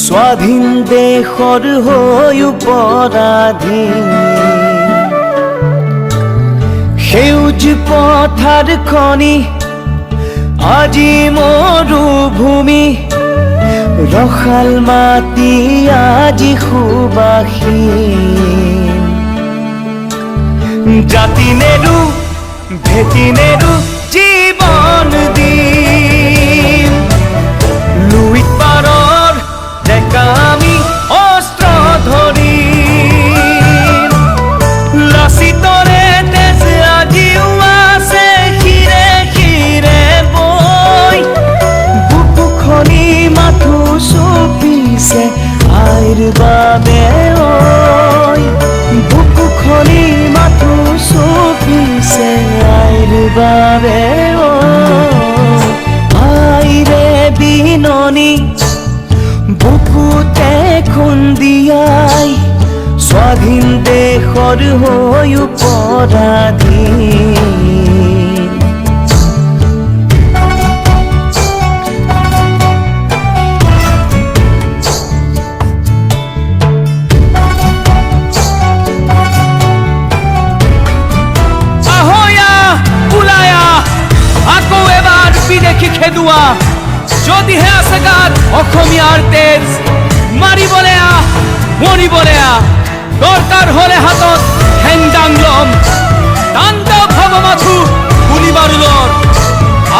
স্বাধীন দেশৰ হৈ পৰাধীন সেউজ পথাৰ খনি আজি মৰুভূমি ৰসাল মাটি আজি সুবাসীন জাতি নেৰু ভেটি নেৰু জীৱন দিম লুইত পাৰৰ ডেকা আমি অস্ত্ৰ ধৰিম লাচিতৰে তেজ আজিও আছে শিৰে শিৰে বৈ বুকু খনি মাথো চুপিছে আইৰ বাবে ঐ বুকু খনি মাথো চুপিছে আইৰ বাবে ঐ আইৰে বিননি বুকুতে খুন্দিয়াই স্বাধীন দেশৰ হৈ পৰাধীন আহয়া ওলায়া আকৌ এবাৰ বিদেশী খেদুৱা যদিহে আছে গাত অসমীয়াৰ তেজ মাৰিবলে মৰিবলে দৰকাৰ হলে হাতত হেংদাং লম তাণ্ডৱ হব মাথো গুলি বাৰুদৰ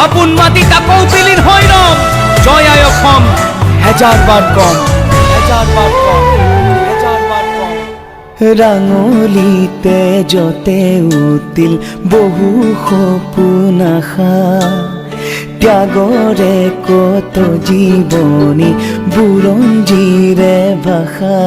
আপোন মাটিত আকৌ বিলীন হৈ ৰম জয় আই অসম হেজাৰবাৰ কম হেজাৰবাৰ কম হেজাৰবাৰ কম ৰাঙলীতে যতে উঠিল বহু সপোন আশা ত্যাগৰে কত জীৱনী বুৰঞ্জীৰে ভাষা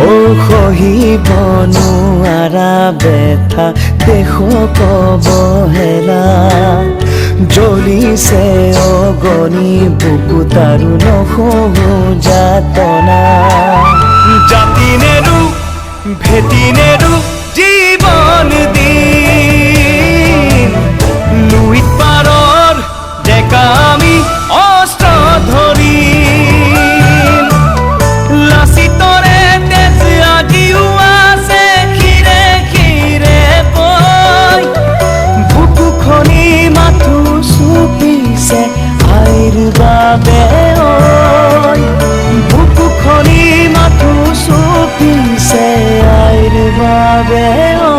ও সহিব নোৱাৰা বেথা দেশক অৱহেলা জ্বলিছে অগণি বুকুত আৰু নহো যাতনা জাতি নেৰু ভেটি নেৰু জীৱন দিন লুইত পাৰৰ ডেকা আমি অস্ত্ৰ ধৰিম লাচিতৰে তেজ আজিও আছে শিৰে শিৰে বৈ বুকু খনি মাথো চুপিছে আইৰ বাবে ঐ বুকু খনি মাথো চুপিছে আইৰ বাবে ঐ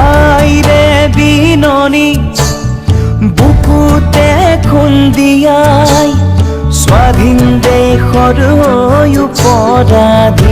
আইৰে বিননি বুকুতে খুন্দিয়াই স্বাধীন দেশৰ হৈ পৰাধীন